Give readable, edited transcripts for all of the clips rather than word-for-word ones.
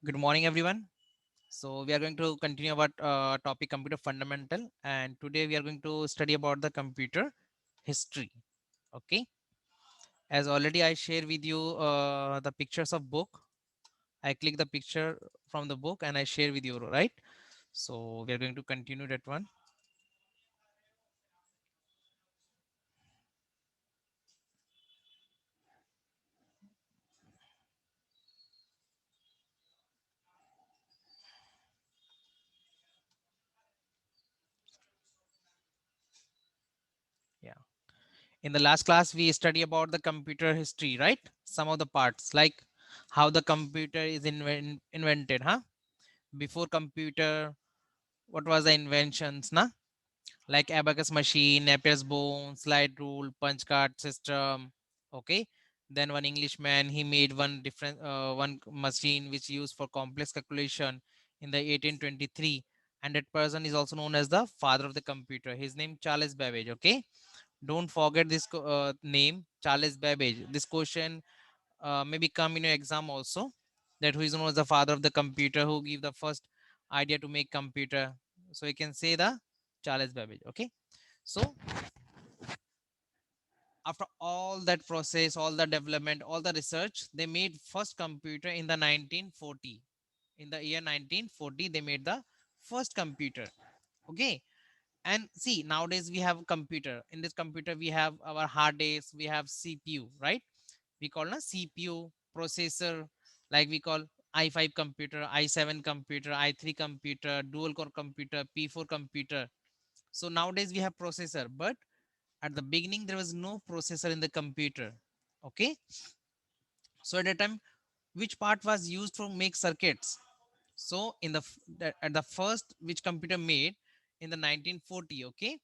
Good morning, everyone. So we are going to continue our topic computer fundamental, and today we are going to study about the computer history. Okay, as already I share with you the pictures of book. I click the picture from the book and I share with you, right? So we are going to continue that one. Yeah. In the last class, we study about the computer history, right? Some of the parts, like how the computer is invented, huh? Before computer, what was the inventions, na? Like abacus machine, Napier's bone, slide rule, punch card system. Okay. Then one Englishman, he made one machine which used for complex calculation in the 1823, and that person is also known as the father of the computer. His name Charles Babbage. Okay, don't forget this name, Charles Babbage. This question maybe come in your exam also. That who is known as the father of the computer, who give the first idea to make computer. So you can say the Charles Babbage. Okay, so after all that process, all the development, all the research, they made first computer in the 1940. In the year 1940, they made the first computer. Okay, and see, nowadays we have computer. In this computer, we have our hard disk, we have CPU, right? We call a CPU processor, like we call i5 computer, i7 computer, i3 computer, dual core computer, P4 computer. So nowadays we have processor, but at the beginning there was no processor in the computer. Okay, so at that time, which part was used to make circuits? So in at the first which computer made in the 1940, okay,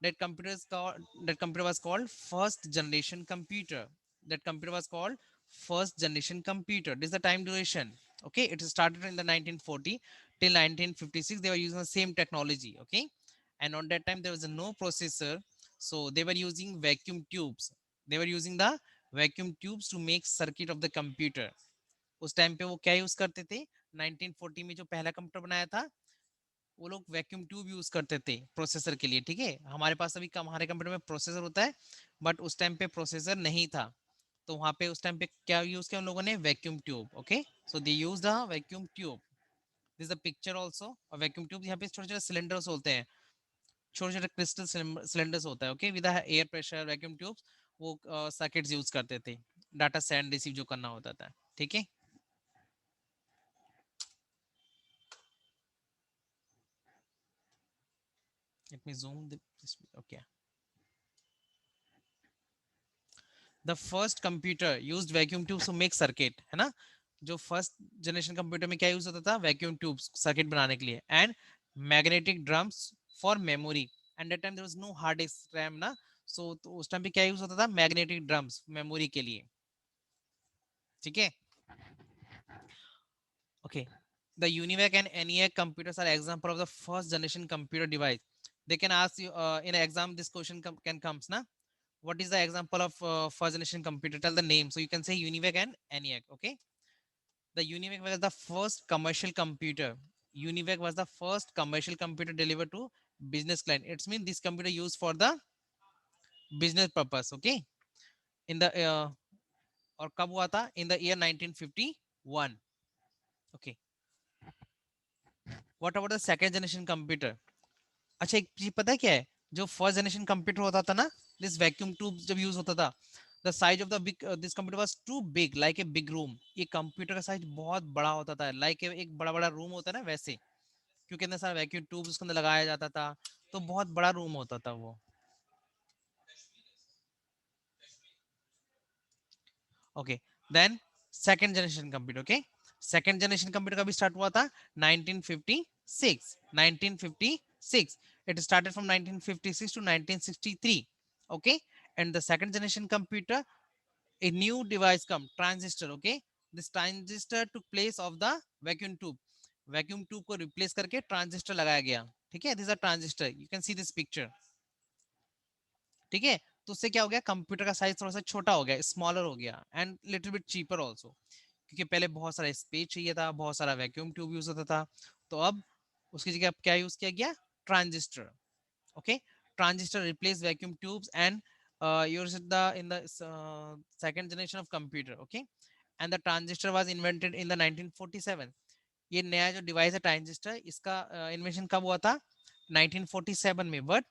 that computer was called first generation computer. That computer was called first generation computer. This is the time duration. Okay, it started in the 1940 till 1956. They were using the same technology. Okay, and on that time there was no processor, so they were using vacuum tubes. They were using the vacuum tubes to make circuit of the computer. उस time पे वो क्या use करते थे? 1940 में जो पहला computer बनाया था, वो लोग वैक्यूम ट्यूब यूज करते थे प्रोसेसर के लिए। ठीक है, हमारे पास अभी हमारे कंप्यूटर में प्रोसेसर होता है, बट उस टाइम पे प्रोसेसर नहीं था। तो वहां पे उस टाइम पे क्या यूज किया उन लोगों ने? Vacuum tube. Okay, so they use the vacuum tube. This the picture also vacuum tube. यहाँ पे छोटे छोटे सिलेंडर्स होते हैं, छोटे छोटे क्रिस्टल सिलेंडर्स होता है। Okay, with air pressure vacuum tubes वो सर्किट्स यूज करते थे, डाटा सेंड रिसीव जो करना होता था। ठीक है, let me zoom this. Okay, the first computer used vacuum tubes to make circuit, है ना? जो फर्स्ट जनरेशन कंप्यूटर में क्या यूज होता था? वैक्यूम ट्यूब्स सर्किट बनाने के लिए, and magnetic drums for memory. And that time there was no hard disk RAM ना, सो तो उस टाइम पे क्या यूज होता था? मैग्नेटिक ड्रम्स मेमोरी के लिए। ठीक है, okay. The UNIVAC and ENIAC computers are example of the first generation computer device. They can ask you in an exam, this question can comes na. What is the example of first generation computer? Tell the name. So you can say UNIVAC and ENIAC. Okay, the UNIVAC was the first commercial computer. UNIVAC was the first commercial computer delivered to business client. It's mean this computer used for the business purpose. Okay, in the और कब हुआ था? In the year 1951. Okay, what about the second generation computer? अच्छा, एक चीज पता है क्या है? जो फर्स्ट जनरेशन कंप्यूटर होता था ना, दिस वैक्यूम ट्यूब जब यूज होता था, the size of the big this computer was too big like a big room. ये कंप्यूटर का साइज बहुत बड़ा होता था, लाइक एक बड़ा बड़ा रूम होता है ना वैसे, क्योंकि इतना सारा वैक्यूम ट्यूब उसके अंदर लगाया जाता था, तो बहुत बड़ा रूम होता था वो। Okay, then second generation computer. Okay, second generation computer कभी स्टार्ट हुआ था? 1956। 1956 it started from 1956 to 1963. Okay, and the second generation computer, a new device come, transistor. Okay, this transistor took place of the vacuum tube। Vacuum tube को replace करके transistor लगाया गया। ठीक है, this are transistor, you can see this picture. ठीक है, तो उससे क्या हो गया? कंप्यूटर का साइज थोड़ा सा छोटा हो गया, स्मॉलर हो गया, and little bit cheaper also. क्योंकि पहले बहुत सारा स्पेस चाहिए था, बहुत सारा वैक्यूम ट्यूब यूज होता था। तो अब उसकी जगह अब क्या यूज किया गया, transistor. Okay, transistor replace vacuum tubes and yours is the in the second generation of computer. Okay, and the transistor was invented in the 1947. ये नया जो डिवाइस है ट्रांजिस्टर, इसका इन्वेंशन कब हुआ था, 1947 में। But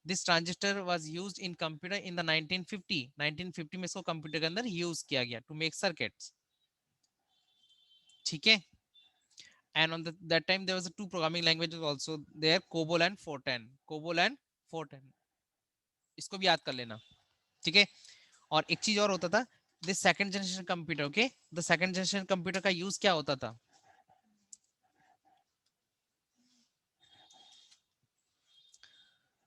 this transistor was used in computer in the 1950। 1950 में इसको कंप्यूटर के अंदर यूज किया गया टू मेक सर्किट्स। ठीक है। And on that time there was two programming languages also there, COBOL and Fortran. COBOL and Fortran, इसको भी याद कर लेना। ठीक है। और एक चीज और होता था, this second generation computer. Okay, the second generation computer का यूज क्या होता था,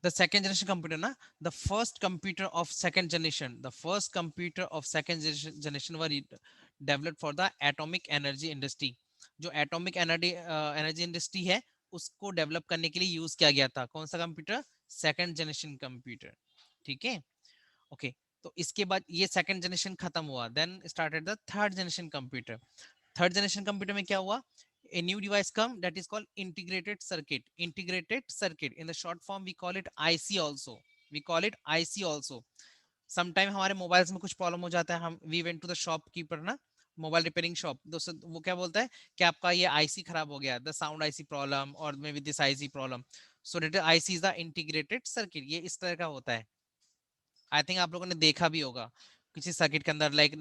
the second generation computer na, the first computer of second generation, the first computer of second generation were developed for the atomic energy industry। जो atomic energy energy industry है, उसको develop करने के लिए यूज किया गया था कौन सा कंप्यूटर, सेकंड जनरेशन कंप्यूटर। ठीक है। ओके, तो इसके बाद ये सेकंड जनरेशन खत्म हुआ, then started the third generation computer. Third generation computer में क्या हुआ, a new device come that is called integrated circuit। Integrated circuit in the short form we call it IC also, we call it IC also। sometime हमारे mobiles में कुछ problem हो जाता है, हम we went to the shopkeeper ना, mobile repairing shop, दोस्तों वो क्या बोलता है कि आपका ये आईसी खराब हो गया, द साउंड आईसी प्रॉब्लम और maybe this IC problem. So that IC is the integrated circuit, ये इस तरह का होता है। आई थिंक आप लोगों ने देखा भी होगा किसी सर्किट के अंदर, लाइक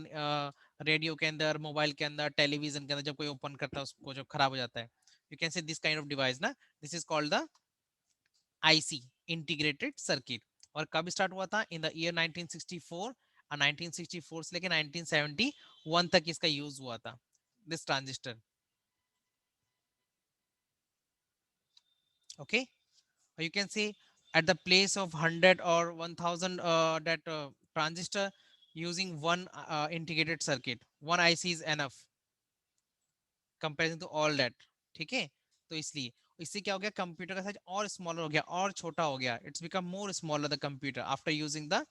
रेडियो के अंदर, मोबाइल के अंदर, टेलीविजन के अंदर, जब कोई ओपन करता है उसको जब खराब हो जाता है, you can say this kind of device ना, this is called the IC, integrated circuit. और कब स्टार्ट हुआ था, इन द ईयर 1964, और 1964 से लेकर 1971 तक इसका यूज हुआ था, this transistor. Okay, you can see at the place of 100 or 1000 that transistor, using one integrated circuit, one IC is enough comparison to all that। ठीक है। तो इसलिए इससे क्या हो गया, कंप्यूटर का साइज और स्मॉलर हो गया, और छोटा हो गया, it's become more smaller the computer after using the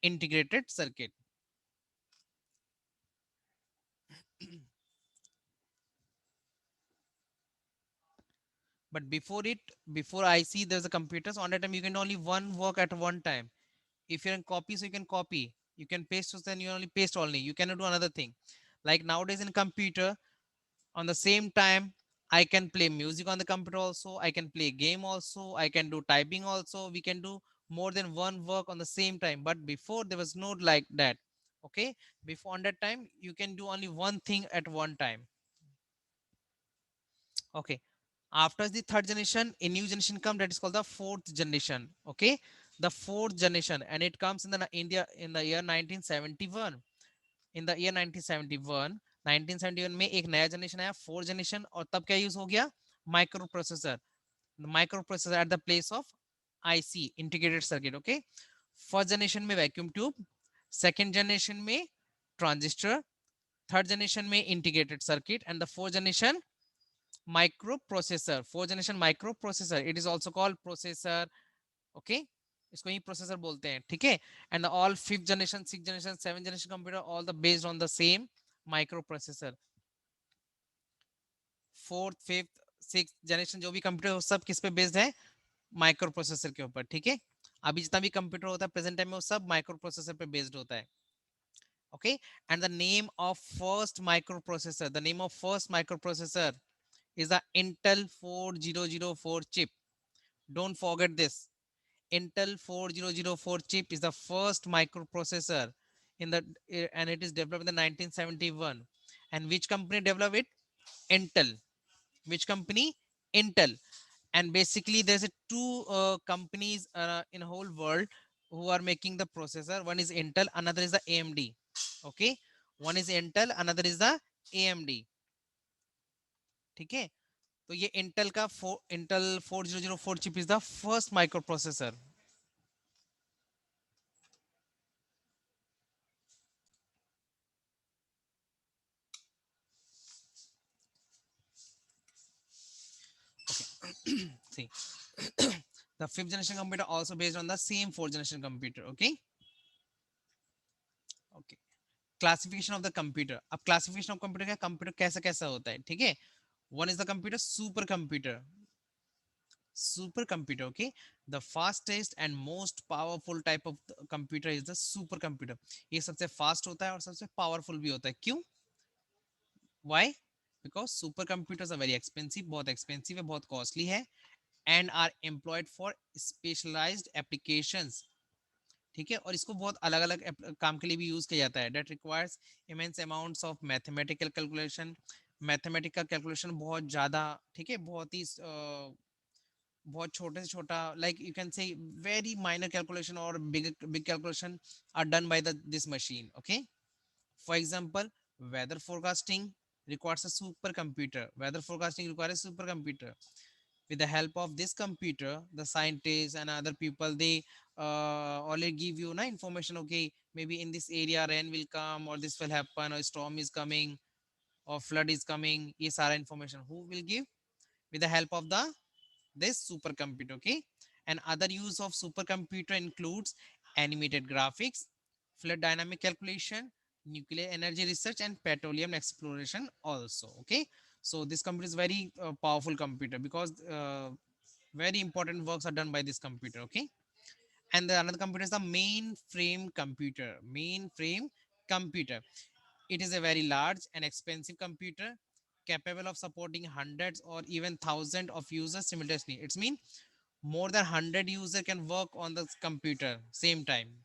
integrated circuit. but before it, before IC there's a computers, on that time you can only one work at one time। if you're in copy, so you can copy, you can paste, so then you only paste only, you cannot do another thing like nowadays in computer. On the same time, I can play music on the computer also, I can play game also, I can do typing also, we can do more than one work on the same time, but before there was no like that। Okay, before on that time you can do only one thing at one time। Okay, after the third generation, a new generation come that is called the fourth generation। Okay, the fourth generation, and it comes in the India in the year 1971। In the year 1971, 1971 में एक नया generation आया, fourth generation, और तब क्या use हो गया, micro processor. Micro processor at the place of IC, integrated circuit. Okay, first generation में वैक्यूम ट्यूब, सेकेंड जनरेशन में ट्रांजिस्टर, थर्ड जनरेशन में integrated circuit, and the fourth generation micro processor. Fourth generation micro processor, it is also called processor. Okay, इसको ही processor बोलते हैं। ठीक है। And all fifth generation, six generation, seven generation computer, all the based on the same micro processor. Fourth, fifth, six generation जो भी computer हो, सब किस पे बेस्ड है, माइक्रो प्रोसेसर के ऊपर। ठीक है। अभी जितना भी कंप्यूटर होता है प्रेजेंट टाइम में, वो सब माइक्रो प्रोसेसर पे बेस्ड होता है। Okay, and the name of first micro processor, the name of first micro processor is the Intel 4004 chip। Don't forget this. Intel 4004 chip is the first microprocessor in the and it is developed in the 1971। And which company developed it? Intel। Which company? Intel। And basically there's a two companies in whole world who are making the processor. One is Intel, another is the AMD। Okay, one is Intel, another is the AMD। ठीक है। तो ये Intel का Intel 4004 chip is the first micro processor. See, the fifth generation computer also based on the same fourth generation computer। Okay, okay, classification of the computer. अब classification of computer क्या, computer कैसा कैसा होता है, ठीक है। One is the computer super computer, super computer, okay. The fastest and most powerful type of computer is the super computer. ये सबसे फास्ट होता है और सबसे पावरफुल भी होता है, क्यों, why, because super computers are very expensive, बहुत एक्सपेंसिव है, बहुत कॉस्टली है, and are employed for specialised applications, ठीक है। और इसको बहुत अलग अलग काम के लिए भी यूज किया जाता है, that requires immense amounts of mathematical calculation. Mathematical calculation बहुत ज्यादा, ठीक है, बहुत ही बहुत छोटे से छोटा, like you can say very minor calculation और big big calculation are done by the this machine, okay. For example, weather forecasting requires a supercomputer. Weather forecasting requires a supercomputer. With the help of this computer, the scientists and other people, they only give you na information, okay, maybe in this area rain will come, or this will happen, or storm is coming, or flood is coming. Ye sara information who will give? With the help of the this supercomputer, okay. And other use of supercomputer includes animated graphics, fluid dynamic calculation, nuclear energy research, and petroleum exploration also, okay. So this computer is very powerful computer, because very important works are done by this computer, okay. And the another computer is the mainframe computer. Mainframe computer, it is a very large and expensive computer capable of supporting hundreds or even thousands of users simultaneously. It's mean more than 100 user can work on the computer same time,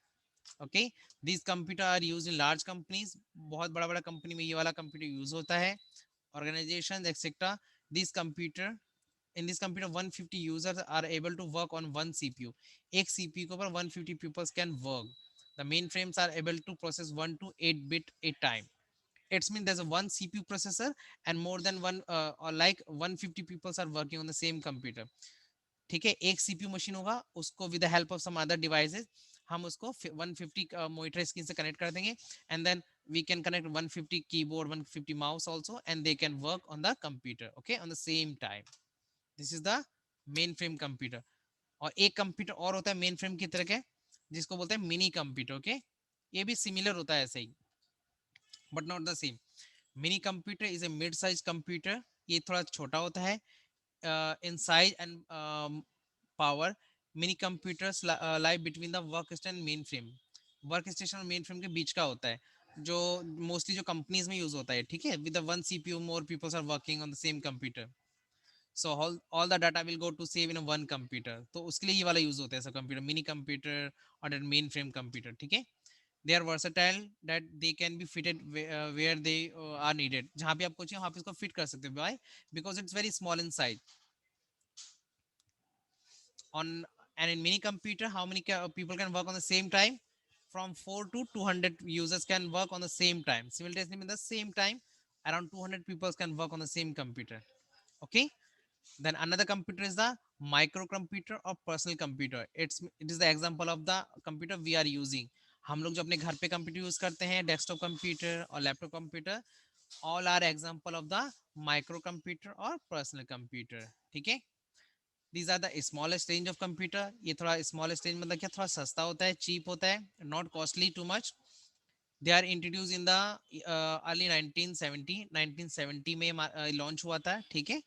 okay. These computer are used in large companies, बहुत बड़ा बड़ा company में ये वाला computer use होता है, organizations etc. These computer, in this computer 150 users are able to work on one cpu. एक cpu के ऊपर 150 pupils can work. The mainframes are able to process 1 to 8 bit a time. It's mean there's a one cpu processor and more than one or like 150 people are working on the same computer, ठीक है। एक CPU machine होगा, उसको with the help of some other devices हम उसको 150 monitor screen से connect कर देंगे, and then we can connect 150 keyboard, 150 mouse also, and they can work on the computer, okay, on the same time. This is the mainframe computer. और एक computer और होता है मेन फ्रेम की तरह के, जिसको बोलते हैं मिनी कंप्यूटर, ओके। ये भी सिमिलर होता है ऐसे ही, but not the same. Mini computer is a mid size computer, ये थोड़ा छोटा होता है in size and power. Mini computers lie between the workstation and mainframe. Work station और मेन फ्रेम के बीच का होता है, जो मोस्टली जो कंपनीज में यूज होता है, ठीक है। With one CPU more peoples are working on the same computer, so all the data will go to save in one computer. तो उसके लिए ये वाला यूज होता है सब कंप्यूटर, मिनी कंप्यूटर और मेन फ्रेम कंप्यूटर, ठीक है। They are versatile that they can be fitted where they are needed, जहाँ भी आपको चाहिए वहाँ पे इसको फिट कर सकते हो, by because it's very small in size. on and in mini computer how many people can work on the same time, from 4 to 200 users can work on the same time simultaneously, in the same time around 200 people can work on the same computer, okay. Then another computer is the microcomputer or personal computer. It is the example of the computer we are using. हम लोग जो अपने घर पे computer use करते हैं, desktop computer और laptop computer, all are example of the micro computer और पर्सनल कंप्यूटर, ठीक है। These are the smallest range of computer. ये थोड़ा स्मॉलेस्ट रेंज मतलब क्या, थोड़ा सस्ता होता है, चीप होता है, not costly too much. They are introduce in the early 1970, 1970 में लॉन्च हुआ था, ठीक है।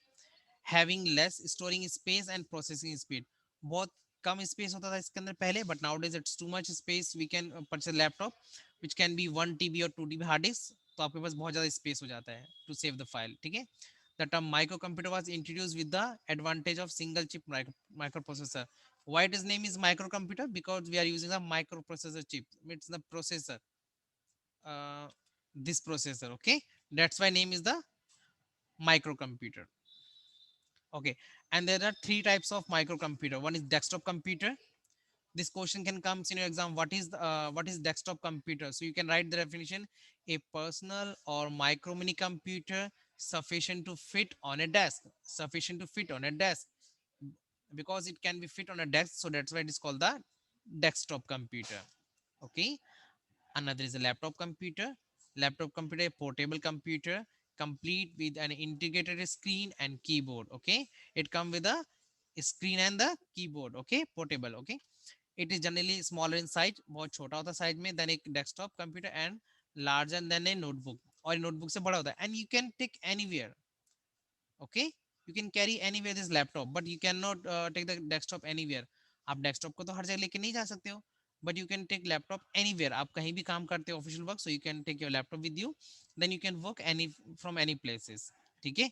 Having less storing space and processing speed, बहुत कम स्पेस होता था इसके अंदर पहले, but nowadays it's too much space, we can purchase laptop which can be 1 TB और 2 TB हार्ड डिस्क, तो आपके पास बहुत ज़्यादा स्पेस हो जाता है टू सेव द फाइल, ठीक है। The term microcomputer was introduced with the advantage of single chip microprocessor. Why its name is microcomputer? Because we are using a microprocessor chip. It's the processor. Uh, this processor, okay. That's why name is the microcomputer. Okay, and there are three types of microcomputer. One is desktop computer. This question can come in your exam. What is desktop computer? So you can write the definition: a personal or micro mini computer sufficient to fit on a desk. Sufficient to fit on a desk, because it can be fit on a desk. So that's why it is called the desktop computer. Okay. Another is a laptop computer. Laptop computer, a portable computer, complete with an integrated screen and keyboard. Okay, it come with a screen and the keyboard. Okay, portable. Okay, it is generally smaller in size, बहुत छोटा होता है size में than एक desktop computer, and larger than a notebook, और notebook से बड़ा होता है, and you can take anywhere. Okay, you can carry anywhere this laptop, but you cannot take the desktop anywhere. आप desktop को तो हर जगह लेके नहीं जा सकते हो, but you can take laptop anywhere. आप कहीं भी काम करते हो official work, so you can take your laptop with you, then you can work any from any places. ठीक है.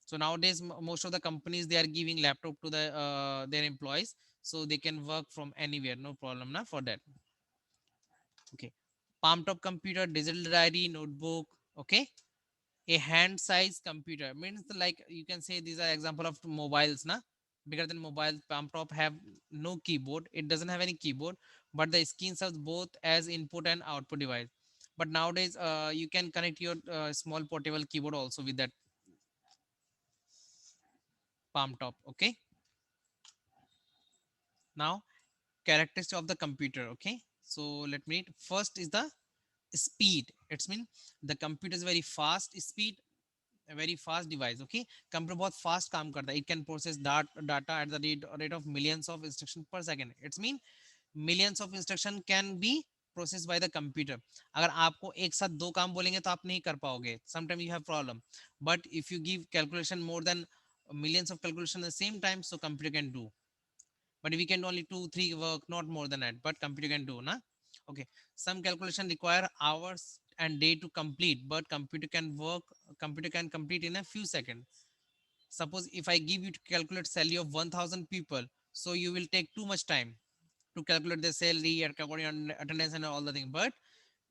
So nowadays most of the companies they are giving laptop to their employees, so they can work from anywhere, no problem na for that. Okay, palm top computer, digital diary, notebook. Okay, a hand size computer means like you can say these are example of mobiles na, bigger than mobile. Palm top have no keyboard, it doesn't have any keyboard, but the screen serves both as input and output device. But nowadays you can connect your small portable keyboard also with that palm top. Okay, now characteristics of the computer. Okay, so let me read. First is the speed. It's mean the computer is very fast speed, a very fast device. Okay, computer बहुत fast काम करता है. It can process data at the rate of millions of instructions per second. It's mean millions of instruction can be processed by the computer. अगर आपको एक साथ दो काम बोलेंगे तो आप नहीं कर पाओगे. Sometimes you have problem. But if you give calculation more than millions of calculation at the same time, so computer can do. But we can do only 2 3 work, not more than that, but computer can do na. Okay, some calculation require hours and day to complete, but computer can complete in a few seconds. Suppose if I give you to calculate salary of 1000 people, so you will take too much time to calculate the salary and calculate on attendance and all the thing. But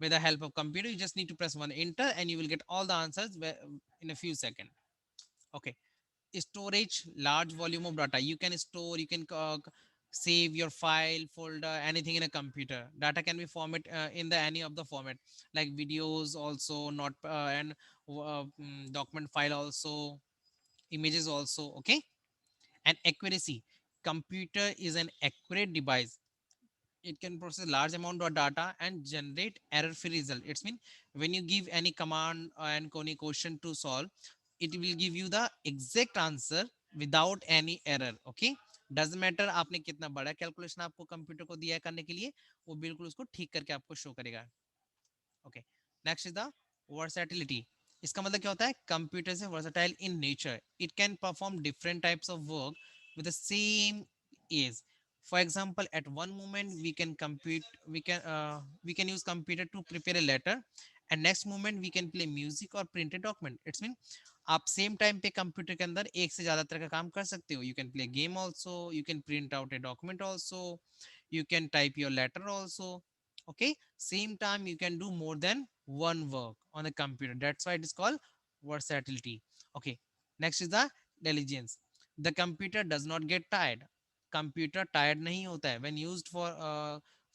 with the help of computer, you just need to press one enter and you will get all the answers in a few seconds. Okay, storage, large volume of data. You can store, you can save your file folder, anything in a computer. Data can be format in the any of the format, like videos also, not and document file also, images also. Okay, and accuracy. Computer is an accurate device. It can process large amount of data and generate error free result. It's mean when you give any command and any question to solve, it will give you the exact answer without any error. Okay, doesn't matter आपने कितना बड़ा calculation आपको computer को दिया है करने के लिए, वो बिल्कुल उसको ठीक करके आपको शो करेगा. Okay, next is the versatility. इसका मतलब क्या होता है? कंप्यूटर से versatile in nature. It can perform different types of work with the same age. For example, at one moment we can compute, we can use computer to prepare a letter, and next moment we can play music or print a document. It's mean आप same time पे computer के अंदर एक से ज्यादा तरह का काम कर सकते हो. You can play game also, you can print out a document also, you can type your letter also. Okay, same time you can do more than one work on a computer. That's why it is called versatility. Okay, next is the diligence. The computer does not get tired. Computer tired nahi hota hai when used for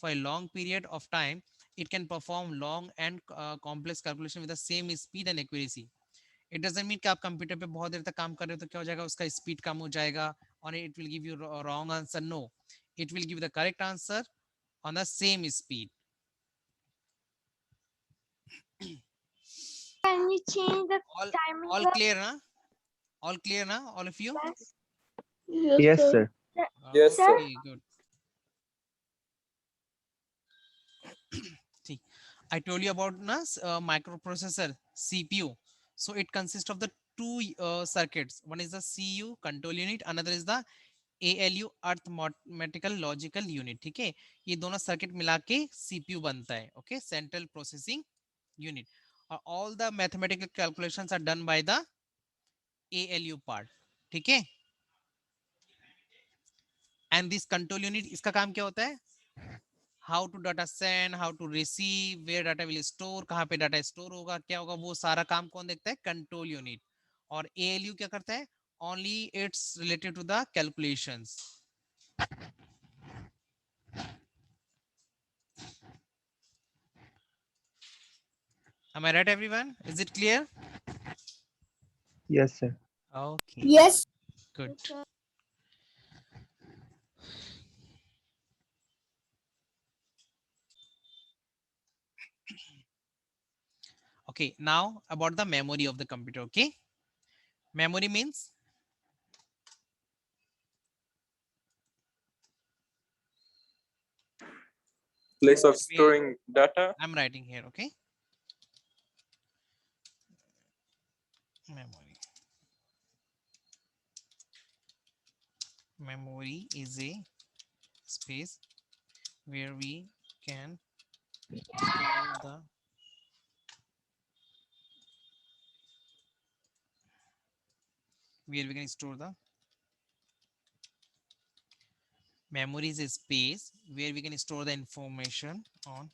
a long period of time. It can perform long and complex calculation with the same speed and accuracy. It doesn't mean कि आप computer पे बहुत देर तक काम कर रहे हो तो क्या हो जाएगा, उसका स्पीड कम हो जाएगा और it will give you wrong answer. No, it will give the correct answer on the same speed. Can you change the all timing? all clear na, all clear na, all of you? Yes. Yes, sir. Yes, sir. Okay, good. See, I told you about na microprocessor CPU. So it consists of the two circuits. One is the CU control unit, another is the ALU arithmetical logical unit. ठीक है, ये दोनों circuit मिला के CPU बनता है. Okay, central processing unit. और all the mathematical calculations are done by the ALU part. ठीक है, एंड दिस कंट्रोल यूनिट, इसका काम क्या होता है? How to data send, how to receive, where data will store, कहाँ पे डाटा स्टोर होगा, क्या होगा, वो सारा काम कौन देखता है? Control unit. और ALU क्या करता है? Only it's related to the calculations. Am I right, everyone? Is it clear? Yes, sir. Okay. Yes. Good. Okay, now about the memory of the computer. Okay, memory means Place of Where storing data. I'm writing here, okay? Memory. Memory is a space where we can store the where we can store the memory is a space where we can store the information on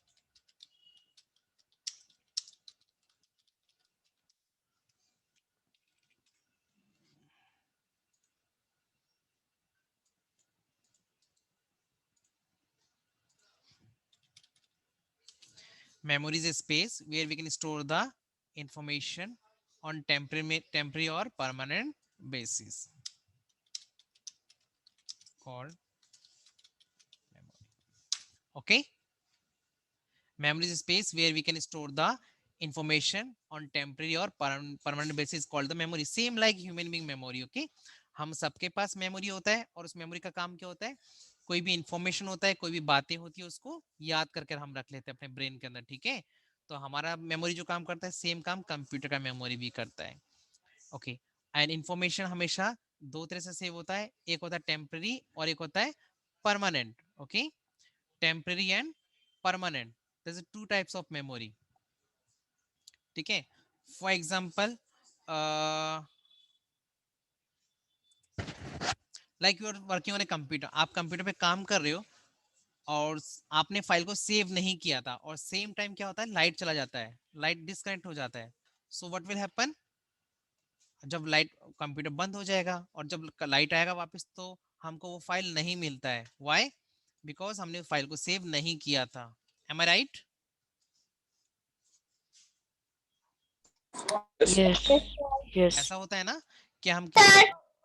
memory is a space where we can store the information on temporary or permanent basis called memory. Okay, memory is a space where we can store the information on temporary or permanent basis called the memory. Same like human being memory. Okay, हम सबके पास memory होता है और उस memory का काम क्या होता है, कोई भी इंफॉर्मेशन होता है, कोई भी बातें होती है, उसको याद करके हम रख लेते हैं अपने ब्रेन के अंदर, ठीक है? तो हमारा मेमोरी जो काम करता है सेम काम कंप्यूटर का मेमोरी भी करता है। ओके, एंड इंफॉर्मेशन हमेशा दो तरह से सेव होता है, एक होता है टेम्पररी और एक होता है permanent. Okay, temporary and permanent, there's two types of memory, ठीक है? For example like you are working on a computer, आप कंप्यूटर पे काम कर रहे हो और आपने फाइल को सेव नहीं किया था और सेम टाइम क्या होता है, लाइट चला जाता है, लाइट डिस्कनेक्ट हो जाता है। सो व्हाट विल हैपन, जब लाइट, कंप्यूटर बंद हो जाएगा और जब लाइट आएगा वापस तो हमको वो फाइल नहीं मिलता है। व्हाई? बिकॉज हमने फाइल को सेव नहीं किया था। M I right? Yes. Yes. ऐसा होता है ना कि हम क्या,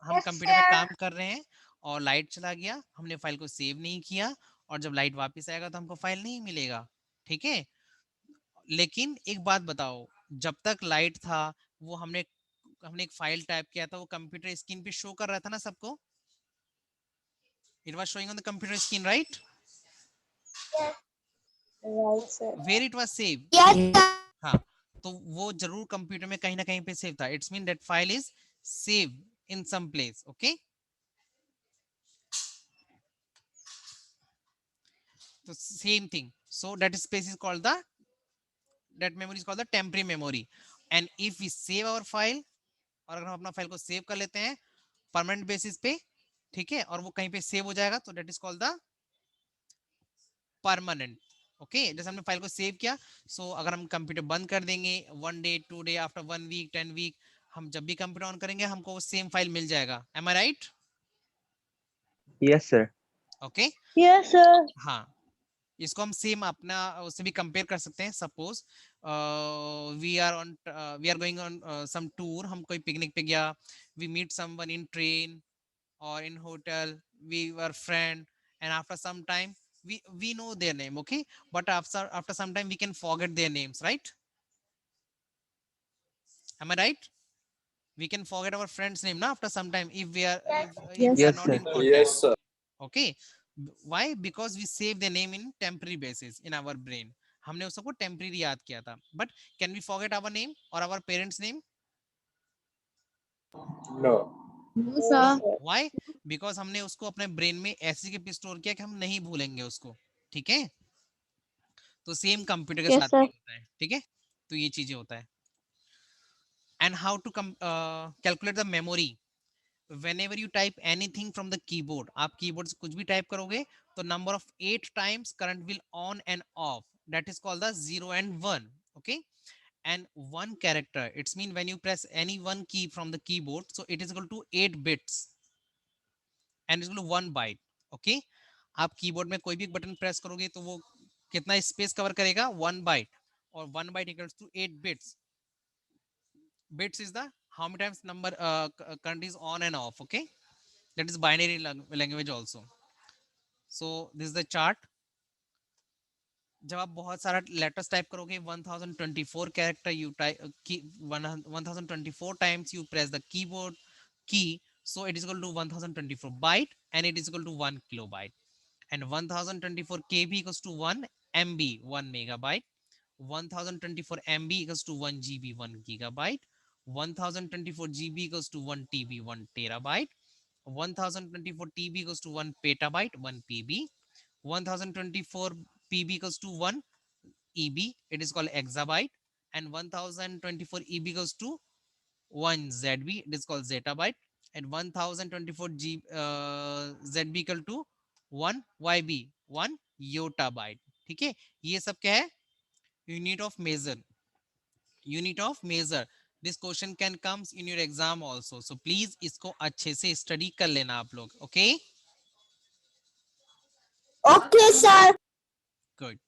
हम कंप्यूटर पे काम कर रहे हैं और लाइट चला गया, हमने फाइल को सेव नहीं किया और जब लाइट वापस आएगा तो हमको फाइल नहीं मिलेगा, ठीक है? लेकिन एक बात बताओ, जब तक लाइट था वो हमने हमने एक फाइल टाइप किया था, वो कंप्यूटर स्क्रीन पे शो कर रहा था ना सबको, it was showing on the computer screen, right? Right, sir. Where it was save, हाँ, तो वो जरूर कंप्यूटर में कहीं ना कहीं पे सेव था। It's mean that file is save in some place. Okay, तो same thing, so that space is called the, that memory is called the temporary memory, and if we save our file, और अगर हम अपना file को save कर लेते हैं permanent basis पे, ठीक है, और वो कहीं पे सेव हो जाएगा तो that is called the permanent. Okay, जैसे हमने फाइल को सेव किया, सो अगर हम कंप्यूटर बंद कर देंगे 1 day 2 day after 1 week 10 week, हम जब भी कंप्यूटर ऑन करेंगे हमको वो सेम फाइल मिल जाएगा। Am I right? Yes, sir. Okay, Yes, sir. हाँ, इसको हम सेम अपना उससे भी कंपेयर कर सकते हैं। Suppose we are going on some tour, हम कोई पिकनिक पे गया, we meet someone in train और in hotel, we were friend, and after some time we know their name, okay, but after some time we can forget their names, right? Am I right? We can forget our friend's name now after some time if if we Yes. are Yes, not sir. in contact. Yes, sir. Okay, why? Because we save the name in temporary basis in our brain, हमने उसको temporary याद किया था, but can we forget our name और our parents name? No. No, No, sir. sir. Why? Because हमने उसको अपने brain में ऐसे के स्टोर किया कि हम नहीं भूलेंगे उसको, ठीक है? तो सेम कंप्यूटर के Yes, साथ sir. भी होता है, ठीक है? तो ये चीजें होता है। And how to calculate the memory, whenever you type anything from the keyboard, आप कीबोर्ड से कुछ भी टाइप करोगे तो number of 8 times current will on and off, that is called the 0 and 1, okay? And one character, it's mean when you press any one key from the keyboard, so it is equal to 8 bits and it's equal to 1 byte, okay? आप keyboard में कोई भी button press करोगे तो वो कितना space cover करेगा, 1 byte, और 1 byte equals to 8 bits. Bits is the how many times number current is on and off, okay? That is binary language also. So this is the chart. जब आप बहुत सारा लेटर्स टाइप करोगे 1024 character you type 1024 times you press the keyboard की, so it is equal to 1024 byte and it is equal to 1 kilobyte, and 1024 kb equals to 1 MB 1 megabyte, 1024 MB equals to 1 GB 1 gigabyte, 1024 GB equals to 1 TB 1 terabyte, 1024 TB equals to 1 petabyte 1 PB, 1024 PB equals to 1 EB, it is called exabyte, and 1024 EB equals to 1 ZB, it is called zettabyte, and 1024 ZB equal to 1 YB 1 yottabyte. ठीक है, ये सब क्या है? Unit of measure, unit of measure. This question can comes in your exam also, so please इसको अच्छे से study कर लेना आप लोग. Okay, Okay, sir. गुड.